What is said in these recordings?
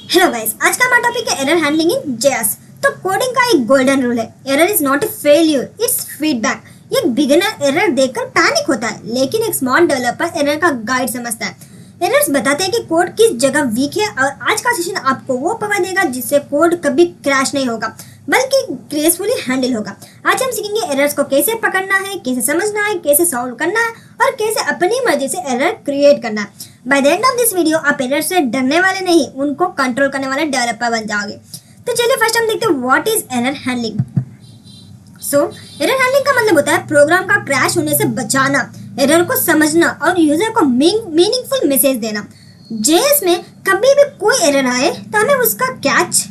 Hello guys, आज का हमारा टॉपिक है एरर हैंडलिंग इन जेएस। तो कोडिंग का एक गोल्डन रूल है, error is not A failure, it's feedback. एक बिगिनर एरर देखकर पैनिक होता है, लेकिन एक स्मार्ट डेवलपर एरर का गाइड समझता है। एरर्स बताते हैं कि कोड किस जगह वीक है, और आज का सेशन आपको वो पावर देगा जिससे कोड कभी क्रैश नहीं होगा बल्कि ग्रेसफुली हैंडल होगा। आज हम सीखेंगे एरर्स को कैसे पकड़ना है, कैसे समझना है, कैसे सॉल्व करना है और कैसे अपनी मर्जी से एरर क्रिएट करना है। By the end of this video आप एरर से डरने वाले नहीं, उनको कंट्रोल करने वाले डेवलपर बन जाओगे। तो चलिए फर्स्ट हम देखते हैं what is error handling. Error handling का मतलब होता है प्रोग्राम का क्रैश होने से बचाना, एरर को समझना और यूजर को मीनिंगफुल मैसेज देना। जेएस में कभी भी कोई एरर आए तो हमें उसका कैच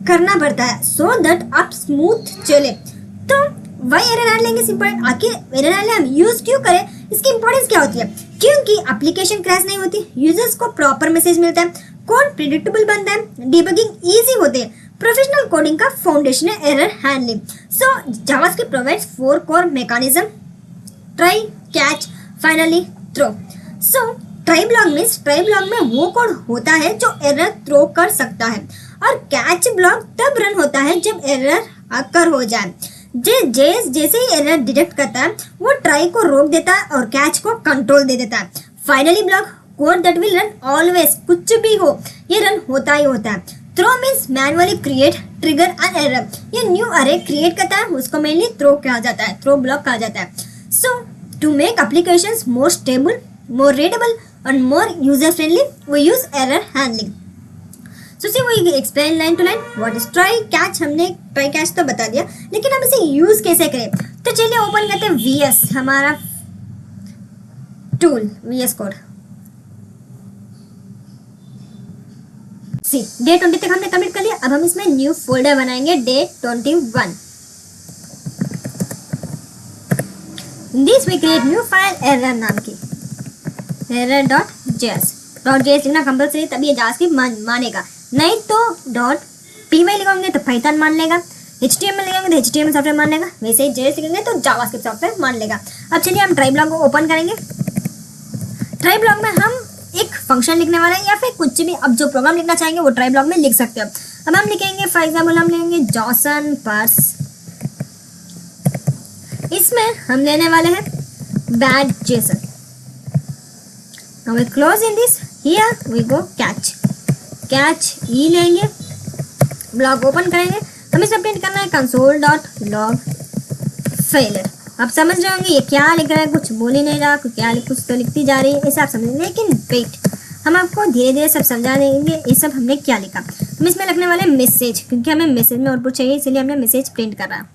करना पड़ता है सो दैट आप स्मूथ चले। तो वही एरर हैंडलिंग इज इम्पोर्टेंट। आखिर एरर हैंडलिंग हम यूज क्यों करें, इसकी इंपॉर्टेंस क्या होती है? क्योंकि एप्लीकेशन क्रैश नहीं होती, यूजर्स को प्रॉपर मैसेज मिलता है, कोड प्रेडिक्टेबल बनता है, डिबगिंग इजी होते हैं। प्रोफेशनल कोडिंग का फाउंडेशन है error handling. So JavaScript provides 4 core mechanism: try, catch, finally throw. So try block में वो कोड होता है जो एरर थ्रो कर सकता है, और कैच ब्लॉक तब रन होता है जब एरर अकर हो जाए। जैसे ही एरर डिटेक्ट करता है वो ट्राई को रोक देता है और कैच को कंट्रोल दे देता है। Finally block code that will run always, कुछ भी हो ये रन होता ही होता है। Throw means manually create, trigger an error. ये न्यू अरे क्रिएट करता है, उसको मेनली थ्रो कहा जाता है, थ्रो ब्लॉक कहा जाता है। So to make applications more stable, more readable and more user friendly, we use error handling. So see, we explain line to line what is try catch। हमने try catch तो बता दिया, लेकिन हम इसे यूज कैसे करें? तो चलिए ओपन करते हैं VS, हमारा टूल VS कोड। सी डे 20 तक हमने कमिट कर लिया। अब हम इसमें न्यू फोल्डर बनाएंगे, day 21। In this we create new file error नाम की, error.js लिखना कंपलसरी, तभी ये जावास्क्रिप्ट मानेगा। नहीं तो .py लिखेंगे तो पाइथन मान लेगा, HTML लिखेंगे तो HTML सॉफ्टवेयर मान लेगा, वैसे ही JS लिखेंगे तो जावास्क्रिप्ट सॉफ्टवेयर मान लेगा। अब चलिए हम ट्राई ब्लॉक को ओपन करेंगे। ट्राई ब्लॉक में हम एक फंक्शन लिखने वाले हैं या फिर कुछ भी, अब जो प्रोग्राम लिखना चाहेंगे वो ट्राई ब्लॉक में लिख सकते हो। अब हम लिखेंगे फॉर एग्जाम्पल हम लिखेंगे जॉसन पार्स। इसमें हम लेने वाले हैं bad Jason. Now we close in this, here we go catch e लेंगे, ब्लॉक ओपन करेंगे। हमें इसमें प्रिंट करना है console.log failure। आप समझ रहे होंगे ये क्या लिख रहा है, कुछ बोल ही नहीं रहा, कुछ तो लिखती जा रही है, ऐसे आप समझ। लेकिन वेट, हम आपको धीरे धीरे सब समझा देंगे ये सब हमने क्या लिखा। हम इसमें लिखने वाले मैसेज, क्योंकि हमें मैसेज में आउटपुट चाहिए, इसलिए हमने मैसेज प्रिंट कर रहा है।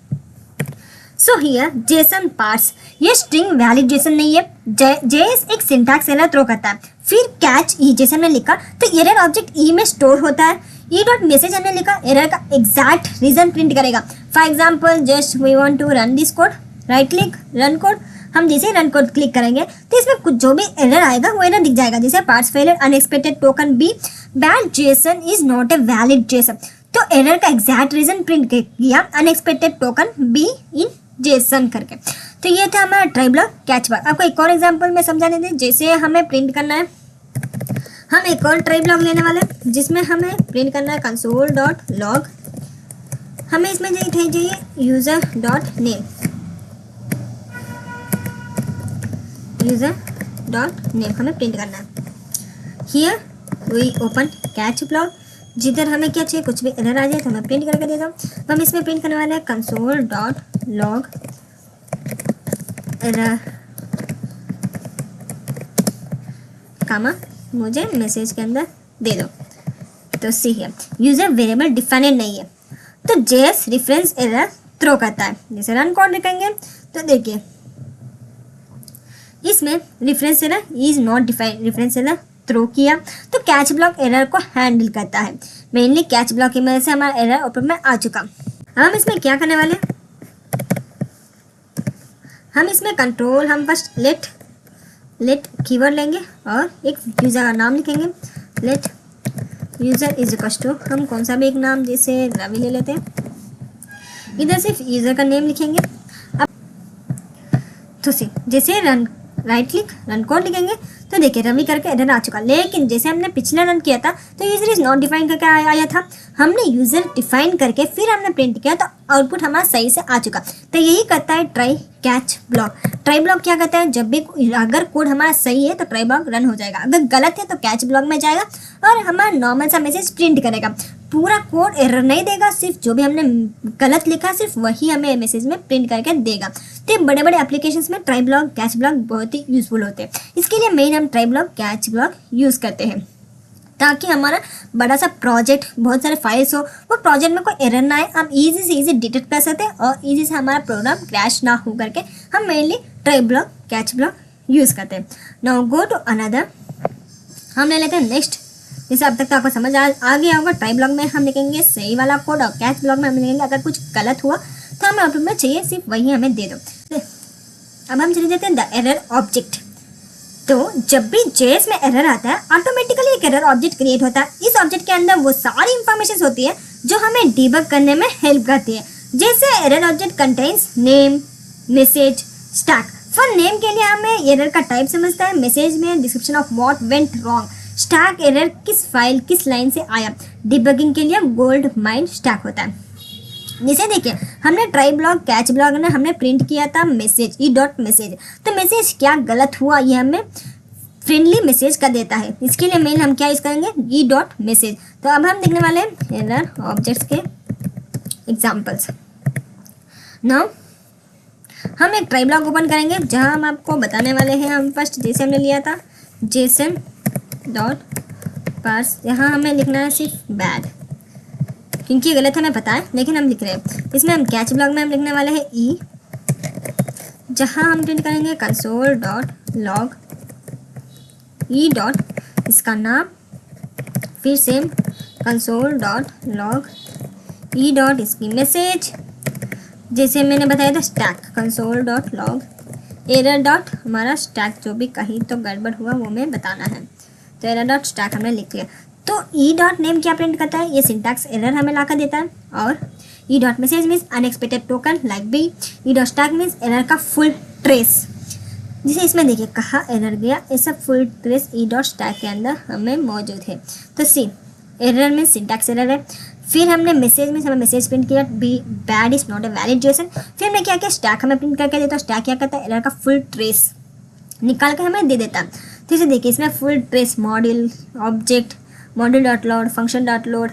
सो हियर जेसन पार्स, ये स्ट्रिंग वैलिड जेसन नहीं है। जेएस एक सिंटैक्स एरर थ्रो करता है। फिर कैच ई जेसन में लिखा तो एरर ऑब्जेक्ट ई में स्टोर होता है। ई डॉट मैसेज हमने लिखा, एरर का एग्जैक्ट रीजन प्रिंट करेगा। For example just we want to run this code, right click run code. हम जैसे रन कोड क्लिक करेंगे तो इसमें कुछ जो भी एरर आएगा वो एरर दिख जाएगा, जैसे parse failure, unexpected token B, bad JSON is not a valid JSON. तो एरर का एग्जैक्ट रीजन प्रिंट किया, unexpected token B in JSON करके। तो ये था हमारा ट्राई ब्लॉक कैच ब्लॉक। आपको एक और एग्जांपल में समझाने दें, जैसे हमें प्रिंट करना है, हम एक और ट्राई ब्लॉक लेने वाले हैं जिसमें हमें प्रिंट करना है console.log। हमें इसमें चाहिए user.name, हमें प्रिंट करना है। Here we open catch block, जिधर हमें क्या चाहिए, कुछ भी एरर आ जाए तो मैं प्रिंट करके देता हूँ। हम इसमें प्रिंट करने वाले हैं console.log एरर कामा, मुझे मैसेज के अंदर दे दो। तो सी है यूजर वेरिएबल डिफाइनेड नहीं है, तो जेएस रेफरेंस एरर थ्रो करता है। जैसे रन कोड लिखेंगे तो देखिए इसमें reference error is not defined, reference error throw किया तो कैच ब्लॉक एरर को हैंडल करता है। मेनली कैच ब्लॉक की वजह से हमारा एरर ओपन में आ चुका। हम इसमें क्या करने वाले हैं, हम इसमें कंट्रोल, हम फर्स्ट लेट कीवर्ड लेंगे और एक यूज़र का नाम लिखेंगे। Let user is equal to, हम कौन सा भी एक नाम जैसे रवि ले लेते हैं, इधर सिर्फ यूज़र का नेम लिखेंगे। अब तो जैसे run right click run code लिखेंगे तो देखिए रवि करके एरर आ चुका, लेकिन जैसे हमने पिछले रन किया था तो यूजर इज नॉट डिफाइन करके आया था। हमने यूजर डिफाइन करके फिर हमने प्रिंट किया तो आउटपुट हमारा सही से आ चुका। तो यही करता है try catch block. Try block क्या करता है, जब भी अगर कोड हमारा सही है तो ट्राई ब्लॉक रन हो जाएगा, अगर गलत है तो कैच ब्लॉक में जाएगा और हमारा नॉर्मल सा मैसेज प्रिंट करेगा। पूरा कोड एरर नहीं देगा, सिर्फ जो भी हमने गलत लिखा सिर्फ वही हमें मैसेज में प्रिंट करके देगा। तो बड़े बड़े एप्लीकेशंस में ट्राई ब्लॉक कैच ब्लॉक बहुत ही यूजफुल होते हैं। इसके लिए मेन हम try block catch block use करते हैं ताकि हमारा बड़ा सा प्रोजेक्ट, बहुत सारे फाइल्स हो, वो प्रोजेक्ट में कोई एरर ना आए, हम इजी से इजी डिटेक्ट कर सकते हैं और इजी से हमारा प्रोग्राम क्रैश ना हो करके हम mainly try block catch block use करते हैं। नाउ गो टू अनदर, हम ले लेते हैं नेक्स्ट। जैसे अब तक तो आपको समझ आ गया होगा, ट्राई ब्लॉक में हम लिखेंगे सही वाला कोड और कैच ब्लॉक में हम लिखेंगे अगर कुछ गलत हुआ तो हमें आउटपुट में चाहिए सिर्फ वही हमें दे दो। अब हम चले जाते हैं द एरर ऑब्जेक्ट। तो जब भी जेएस में एरर आता है ऑटोमेटिकली एक एरर ऑब्जेक्ट क्रिएट होता है। इस ऑब्जेक्ट के अंदर वो सारी इंफॉर्मेशन होती है जो हमें डिबग करने में हेल्प करती है। जैसे error object contains name, message, stack. For name के लिए हमें एरर का टाइप समझता है, मैसेज में description of what went wrong, stack error किस फाइल किस लाइन से आया, डिबगिंग के लिए गोल्ड माइन स्टैक होता है। जैसे देखिए हमने ट्राई ब्लॉक कैच ब्लॉक में हमने प्रिंट किया था मैसेज ई डॉट मैसेज, तो मैसेज क्या गलत हुआ ये हमें फ्रेंडली मैसेज का देता है। इसके लिए मेन हम क्या यूज़ करेंगे, ई डॉट मैसेज। तो अब हम देखने वाले हैं एरर ऑब्जेक्ट्स के एग्जाम्पल्स। नाउ हम एक ट्राई ब्लॉक ओपन करेंगे जहां हम आपको बताने वाले हैं, हम फर्स्ट जैसे हमने लिया था जेसन डॉट पार्स, यहाँ हमें लिखना है सिर्फ बैड, क्योंकि गलत हमें पता है लेकिन हम लिख रहे हैं। इसमें हम कैच ब्लॉक में हम लिखने वाले हैं ई, जहाँ हम प्रिंट करेंगे console dot log e dot इसका नाम, फिर same console dot log e dot इसकी मैसेज, जैसे मैंने बताया था stack console dot log error dot हमारा स्टैक जो भी कहीं तो गड़बड़ हुआ वो हमें बताना है। तो एरर डॉट स्टैक हमने लिख लिया। तो ई डॉट नेम क्या प्रिंट करता है, ये सिंटैक्स एरर हमें ला कर देता है। और E dot message means unexpected token like B, E dot stack means error का फुल ट्रेस। जैसे इसमें देखिए कहाँ एरर गया, ये सब full trace E dot stack के अंदर हमें मौजूद है। तो सी एरर में सिंटैक्स एरर है। फिर हमने मैसेज में हमें मैसेज प्रिंट किया B bad is not a valid JSON. फिर हमने क्या किया, स्टैक हमें प्रिंट करके देता है। स्टैक क्या करता है, एरर का फुल ट्रेस निकाल कर हमें दे देता है। तो इसे देखिए इसमें full trace module object module dot load function dot load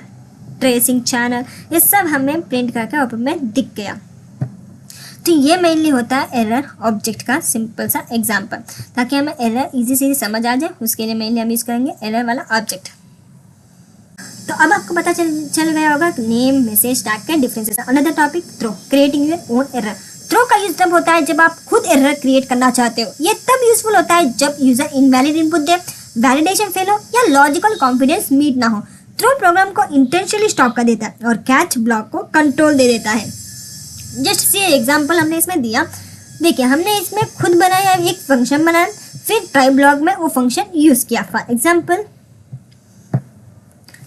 tracing channel, ये सब हमें प्रिंट करके आउटपुट में दिख गया। तो ये मेनली होता है एरर ऑब्जेक्ट का सिंपल सा एग्जांपल, ताकि हमें एरर इजी से समझ आ जाए। उसके लिए मेनली हम यूज़ करेंगे एरर वाला ऑब्जेक्ट। तो अब आपको पता चल गया होगा नेम मैसेज टैग के differences. Another topic throw, creating your own error. Throw का यूज तब होता है जब आप खुद एरर क्रिएट करना चाहते हो। ये तब यूजफुल होता है जब यूजर इनवैलिड इनपुट दे, वैलिडेशन फेल हो या लॉजिकल कॉन्फिडेंस मीट ना हो। थ्रो प्रोग्राम को इंटेंशनली स्टॉप कर देता है और कैच ब्लॉक को कंट्रोल दे देता है। जस्ट सी एग्जांपल हमने इसमें दिया, देखिए हमने इसमें खुद बनाया एक फंक्शन बनाया, फिर ट्राई ब्लॉक में वो फंक्शन यूज किया। For example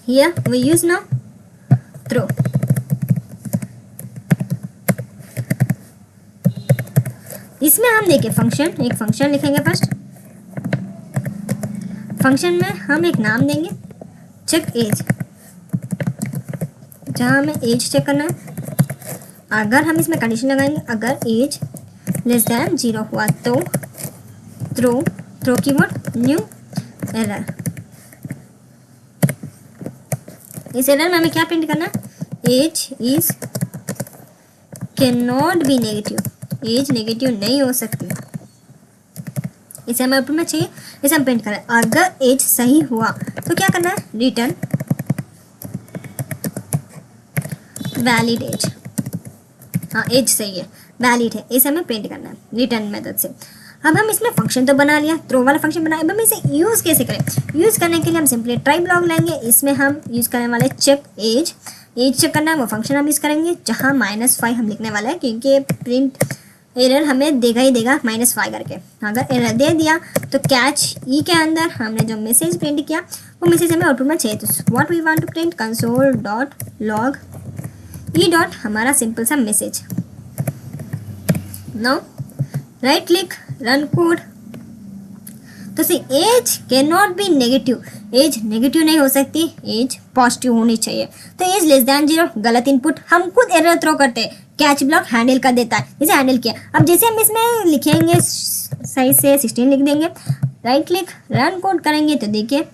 here we use now throw. इसमें हम देखिए फंक्शन, एक फंक्शन लिखेंगे फर्स्ट। फंक्शन में हम एक नाम देंगे चेक एज, जहाँ हमें एज चेक करना है। अगर हम इसमें कंडीशन लगाएंगे अगर एज लेस दैन 0 हुआ तो थ्रो कीवर्ड न्यू एरर। इस एरर में हमें क्या प्रिंट करना है, age is can not be negative, age negative नहीं हो सकती। इसे हमें आउटपुट में चाहिए, इसे हम प्रिंट करें। अगर एज सही हुआ तो क्या करना है, रिटर्न वैलिड एज। हाँ एज सही है, वैलिड है, इसे हमें प्रिंट करना है रिटर्न मेथड से। अब हम इसमें फंक्शन तो बना लिया, थ्रो वाला फंक्शन बनाया। अब हम इसे यूज़ कैसे करें, यूज़ करने के लिए हम सिंपली ट्राई ब्लॉक लेंगे। इसमें हम यूज़ करने वाले चेक एज, एज चेक करना है वो फंक्शन हम यूज़ करेंगे, जहाँ -5 हम लिखने वाला है, क्योंकि प्रिंट एरर हमें देगा ही देगा -5 करके। अगर एरर दे दिया तो कैच ई के अंदर हमने जो मैसेज प्रिंट किया वो मैसेज हमें आउटपुट में चाहिए। तो what we want to print console dot log e dot हमारा सिंपल सा message. Now right click run code. तो see age can not be negative, age negative नहीं हो सकती, एज पॉजिटिव होनी चाहिए। तो एज लेस दैन 0 गलत इनपुट, हम खुद एरर थ्रो करते हैं, कैच ब्लॉक हैंडल कर देता है, इसे हैंडल किया। अब जैसे हम इसमें लिखेंगे सही से 16 लिख देंगे, राइट क्लिक रन कोड करेंगे तो देखिए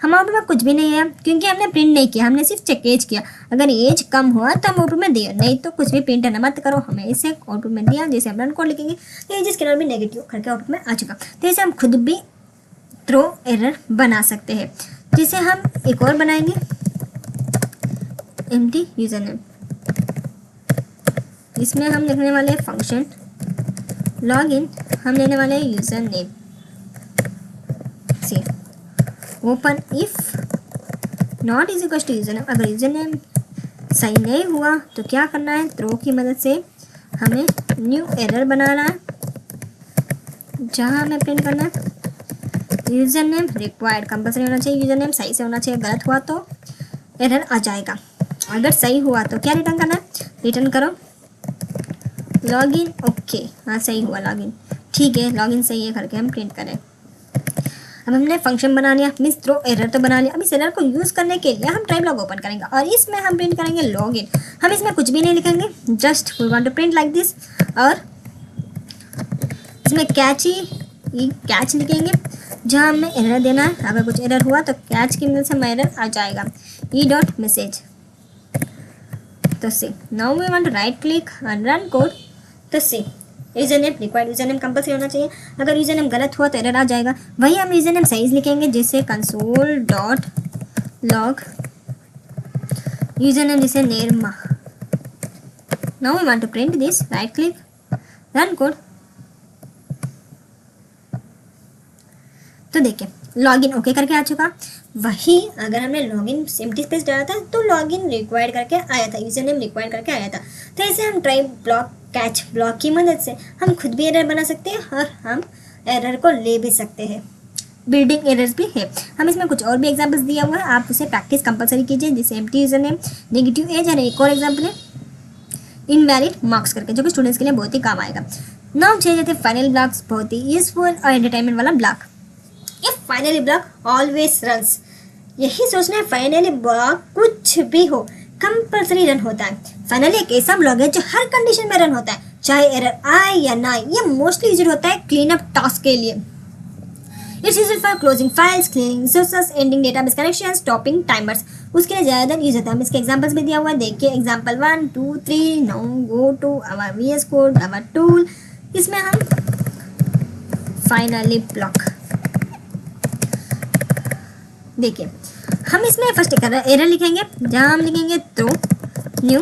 हमारे आउटपुट में कुछ भी नहीं है क्योंकि हमने प्रिंट नहीं किया, हमने सिर्फ चेक एज किया। अगर एज कम हुआ तो हम आउटपुट में दिया, नहीं तो कुछ भी प्रिंट ना मत करो, हमें इसे आउटपुट में दिया। जैसे हम रन कोड लिखेंगे तो age can not be negative करके आउटपुट में आ चुका। तो ऐसे हम खुद भी थ्रो एरर बना सकते हैं। जिसे हम एक और बनाएंगे एम्प्टी यूजर नेम, इसमें हम लिखने वाले फंक्शन लॉगिन, हम लेने वाले user name see open if not is equal to user name. अगर यूजर नेम सही नहीं हुआ तो क्या करना है, थ्रो की मदद से हमें न्यू एरर बनाना है जहां हमें प्रिंट करना है यूजर नेम रिक्वायर्ड, कंपल्सरी होना चाहिए, यूजर नेम सही से होना चाहिए। गलत हुआ तो एरर आ जाएगा, अगर सही हुआ तो क्या रिटर्न करना है, रिटर्न करो लॉगिन। ओके हाँ सही हुआ लॉगिन, ठीक है लॉगिन सही है करके हम प्रिंट करें। अब हमने फंक्शन बना लिया, मीन्स थ्रो एरर तो बना लिया। अब इस एरर को यूज़ करने के लिए हम ट्राई ब्लॉक ओपन करेंगे और इसमें हम प्रिंट करेंगे लॉगिन। हम इसमें कुछ भी नहीं लिखेंगे, just we want to print like this, और इसमें कैच लिखेंगे जहाँ हमें एरर देना है। अगर कुछ एरर हुआ तो कैच की मदद से हमें एरर आ जाएगा e.message। तो see now we want to right click and run code. तो see user name required, user name compulsory होना चाहिए। अगर यूजर नेम गलत हुआ तो एरर आ जाएगा। वही हम यूजर नेम सही लिखेंगे, जैसे console dot log user name जैसे Nirma. Now we want to print this, right click run code. तो देखिए लॉगिन ओके करके आ चुका। वही अगर हमने लॉगिन एम्प्टी स्पेस डाला था तो लॉगिन रिक्वायर्ड करके आया था, यूजर नेम रिक्वायर्ड करके आया था। तो ऐसे हम ट्राई ब्लॉक कैच ब्लॉक की मदद से हम खुद भी एरर बना सकते हैं और हम एरर को ले भी सकते हैं। बिल्डिंग एरर्स भी है, हम इसमें कुछ और भी एग्जांपल्स दिया हुआ है, आप उसे प्रैक्टिस कंपलसरी कीजिए। जैसे empty user name, negative age, और एक और एग्जाम्पल है इनवैलिड मार्क्स करके, जो कि स्टूडेंट्स के लिए बहुत ही काम आएगा। नाउ चेंज जाते फाइनल ब्लॉक्स, बहुत ही यूजफुल और एंटरटेनमेंट वाला ब्लॉक। ये फाइनली ब्लॉक ऑलवेज रन्स, यही सोचना है फाइनली ब्लॉक कुछ भी हो कंपल्सरी रन होता है। फाइनली एक ऐसा ब्लॉक है जो हर कंडीशन में रन होता है, चाहे एरर आए या ना आए। ये मोस्टली यूज होता है क्लीन अप टास्क के लिए। It's used for closing files, cleaning resources, ending database connections, stopping timers, उसके लिए ज़्यादा यूज होता है। हम इसके एग्जांपल्स भी दिया हुआ है, देखिए example 1 2 3। Now go to our VS code, our tool. इसमें हम फाइनली ब्लॉक देखिए, हम इसमें फर्स्ट एरर लिखेंगे जहां हम लिखेंगे थ्रो न्यू,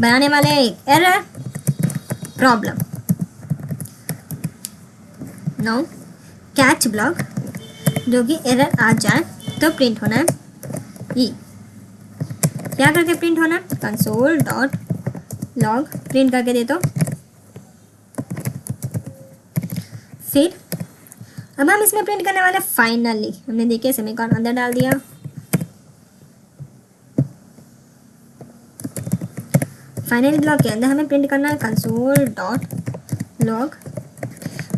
बनाने वाले एक error problem. Now catch block, जो कि एरर आ जाए तो प्रिंट होना है ई, क्या करके प्रिंट होना है, कंसोल डॉट लॉग प्रिंट करके दे दो। फिर अब हम इसमें प्रिंट करने वाले फाइनली, हमने देखिए सेमीकोलन अंदर डाल दिया। फाइनली ब्लॉक के अंदर हमें प्रिंट करना है कंसोल डॉट लॉग।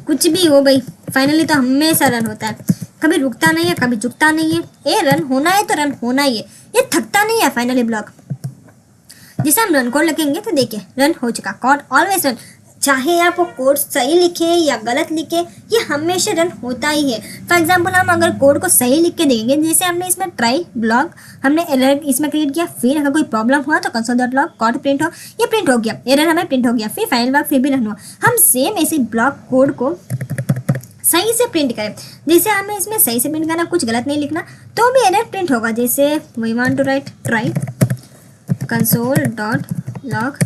कुछ भी हो भाई, फाइनली तो हमेशा रन होता है, कभी रुकता नहीं है, कभी झुकता नहीं है। ये रन होना है तो रन होना ही है, ये थकता नहीं है फाइनली ब्लॉक। जिसे हम रन कोड लिखेंगे तो देखिए रन हो चुका, कोड ऑलवेज रन। चाहे आप वो कोड सही लिखे या गलत लिखे, ये हमेशा रन होता ही है। फॉर एग्जांपल हम अगर कोड को सही लिख के देंगे, जैसे हमने इसमें ट्राई ब्लॉक हमने एरर इसमें क्रिएट किया, फिर अगर कोई प्रॉब्लम हुआ तो console dot log code print हो, ये प्रिंट हो गया, एरर हमें प्रिंट हो गया, फिर फाइनल ब्लॉक फिर भी रन हुआ। हम सेम ऐसे ब्लॉक कोड को सही से प्रिंट करें, जैसे हमें इसमें सही से प्रिंट करना, कुछ गलत नहीं लिखना, तो भी एरर प्रिंट होगा। जैसे we want to write try console dot log,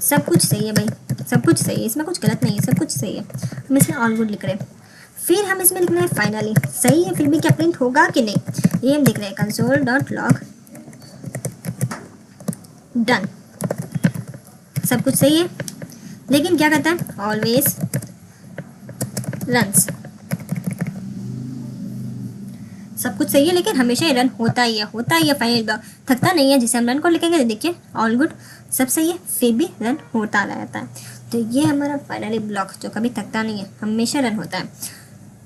सब कुछ सही है भाई, सब कुछ सही है, इसमें कुछ गलत नहीं है, सब कुछ सही है। हम इसमें ऑल गुड लिख रहे हैं, फिर हम इसमें लिखना है फाइनली सही है, फिर भी क्या प्रिंट होगा कि नहीं, ये हम देख रहे हैं कंसोल डॉट लॉग डन, सब कुछ सही है। लेकिन क्या कहता है, ऑलवेज रन्स, सब कुछ सही है लेकिन हमेशा रन होता ही है, होता ही है फाइनल ब्लॉक, थकता नहीं है। जिसे हम रन को लिखेंगे तो देखिए ऑल गुड, सब सही है, फिर भी रन होता रहता है। तो ये हमारा फाइनली ब्लॉक जो कभी थकता नहीं है, हमेशा रन होता है।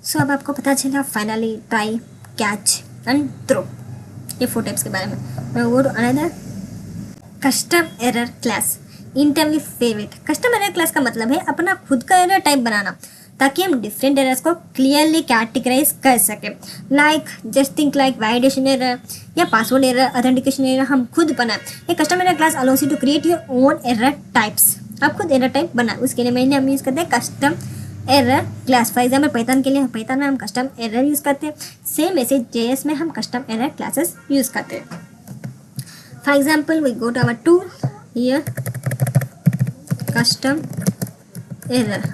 सो अब आपको पता चला finally try, catch and throw, ये 4 टाइप्स के बारे में. Now go to another custom error class. Internally favourite. Custom error class का मतलब है अपना खुद का एरर टाइप बनाना, ताकि हम डिफरेंट एरर्स को क्लियरली कैटेगराइज कर सकें. Like just think like validation error या पासवर्ड एरर, ऑथेंटिकेशन एरर हम खुद बनाएं. ये custom error class allows you to create your own error types. आप खुद एरर टाइप बनाए, उसके लिए मैंने हम यूज़ करते हैं custom error class. For example Python के लिए पाइथन में हम कस्टम एरर यूज़ करते हैं. सेम ऐसे JS में हम कस्टम एरर क्लासेस यूज़ करते हैं. For example we go to our tool here custom error.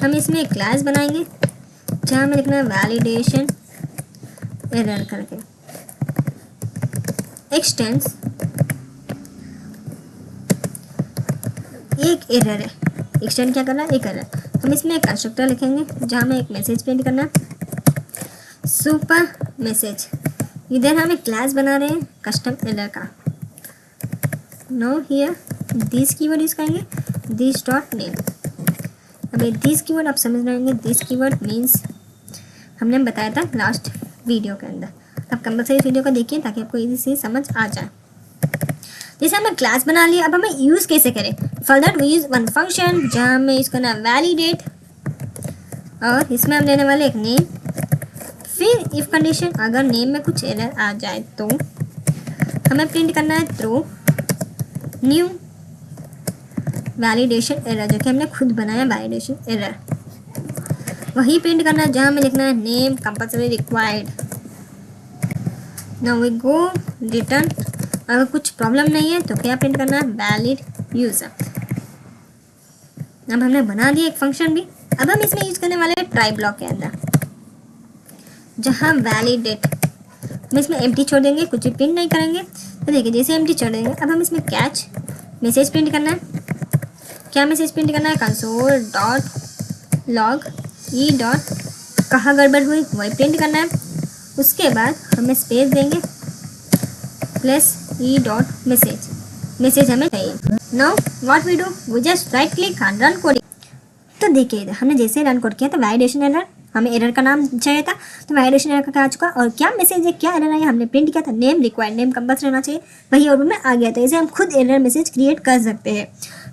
हम इसमें एक क्लास बनाएंगे जहाँ हमें लिखना है वैलिडेशन एरर करके. एक्सटेंस एक एरर है. एक्सटेंड क्या करना है? एक एरर. हम इसमें एक कंस्ट्रक्टर लिखेंगे जहाँ हमें एक मैसेज प्रिंट करना है, सुपर मैसेज. इधर हम एक क्लास बना रहे हैं कस्टम एरर का. No here this keyword use करेंगे, दिस डॉट नेम. अभी दिस कीवर्ड आप समझ रहेंगे. दिस कीवर्ड मीन्स हमने बताया था लास्ट वीडियो के अंदर. आप कंपलसरी वीडियो को देखिए ताकि आपको इजी से समझ आ जाए. जैसे हमें क्लास बना लिया, अब हमें यूज़ कैसे करें? For that we use one function जहाँ हमें यूज़ करना है वैलिडेट, और इसमें हम लेने वाले एक नेम. फिर इफ़ कंडीशन, अगर नेम में कुछ एरर आ जाए तो हमें प्रिंट करना है थ्रो न्यू वैलिडेशन एरर, जो कि हमने खुद बनाया वैलिडेशन एरर. वही प्रिंट करना है जहाँ हमें लिखना है name compulsory required. Now we go return. अगर कुछ प्रॉब्लम नहीं है तो क्या प्रिंट करना है? Valid user. अब हमने बना दिया एक फंक्शन भी. अब हम इसमें यूज़ करने वाले हैं ट्राई ब्लॉक के अंदर, जहाँ वैलिडेट हम इसमें एम्प्टी छोड़ देंगे, कुछ भी प्रिंट नहीं करेंगे. तो देखिए जैसे एम्प्टी छोड़ देंगे, अब हम इसमें कैच मैसेज प्रिंट करना है. क्या मैसेज प्रिंट करना है? Console dot log e dot कहाँ गड़बड़ हुई वही प्रिंट करना है. उसके बाद हमें स्पेस देंगे plus E dot message. Message हमें चाहिए. Now what we do, we just right click and run coding. तो देखिए इधर हमने जैसे रन कोड किया तो वैलिडेशन एरर, हमें एरर का नाम चाहिए था तो वैलिडेशन एरर का आ चुका. और क्या मैसेज है, क्या एरर आया, हमने प्रिंट किया था नेम रिक्वायर्ड. नेम कंपल्सरी रहना चाहिए, वही आउटपुट में आ गया. तो इसे हम खुद एरर मैसेज क्रिएट कर सकते हैं.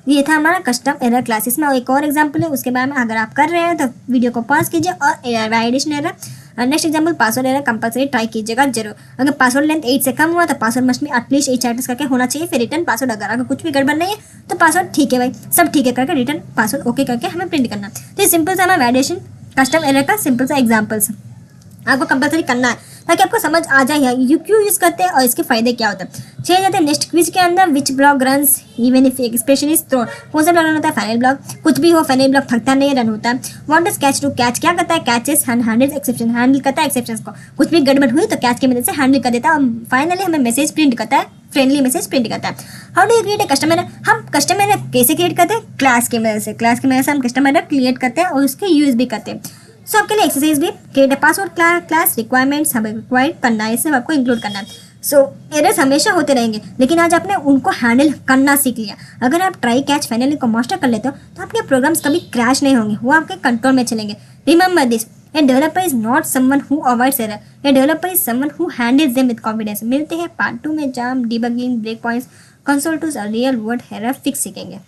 ये था हमारा कस्टम एरर क्लासेस में. और एक और एग्जांपल है, उसके बारे में अगर आप कर रहे हैं तो वीडियो को पॉज कीजिए और validation error. Next example password error compulsory try कीजिएगा जरूर. अगर पासवर्ड लेंथ 8 से कम हुआ तो पासवर्ड मस्ट में एटलीस्ट 8 चार्टर्स करके होना चाहिए. फिर रिटर्न पासवर्ड. अगर कुछ भी गड़बड़ नहीं है तो पासवर्ड ठीक है भाई, सब ठीक है करके रिटर्न पासवर्ड ओके करके हमें प्रिंट करना. तो ये सिंपल सा हमारा वैलिडेशन कस्टम एरर का सिंपल सा एग्जाम्पल्स आपको कंपल्सरी करना है ताकि आपको समझ आ जाए यू क्यों यूज़ करते हैं और इसके फायदे क्या होते हैं. चले जाते हैं नेक्स्ट क्विज के अंदर. Which block runs even if expression is thrown. कौन सा ब्लॉक रन होता है? Final block. कुछ भी हो फाइनल ब्लॉक थकता नहीं है, रन होता है. What does catch do. Catch क्या करता है? Catches and handles exception. Handle करता है एक्सेप्शंस को. कुछ भी गड़बड़ हुई तो कैच की मदद से हैंडल कर देता है. और फाइनली हमें मैसेज प्रिंट करता है, फ्रेंडली मैसेज प्रिंट करता है. How do you create a customer error. हम कस्टमर एरर कैसे क्रिएट करते हैं? क्लास की मदद से. क्लास की मदद से हम कस्टमर एरर क्रिएट करते हैं और उसके यूज़ भी करते हैं. सो आपके लिए एक्सरसाइज भी create a password class requirements हमें रिक्वायर्ड करना है, इससे आपको इंक्लूड करना है. सो एरर्स हमेशा होते रहेंगे लेकिन आज आपने उनको हैंडल करना सीख लिया. अगर आप ट्राई कैच फाइनली को मास्टर कर लेते हो तो आपके प्रोग्राम्स कभी क्रैश नहीं होंगे, वो आपके कंट्रोल में चलेंगे. Remember this, a developer is not someone who avoids error, a developer is someone who handles them with confidence. मिलते हैं पार्ट 2 में. जाम, debugging, break points, console tools और रियल वर्ल्ड एरर फिक्स सीखेंगे.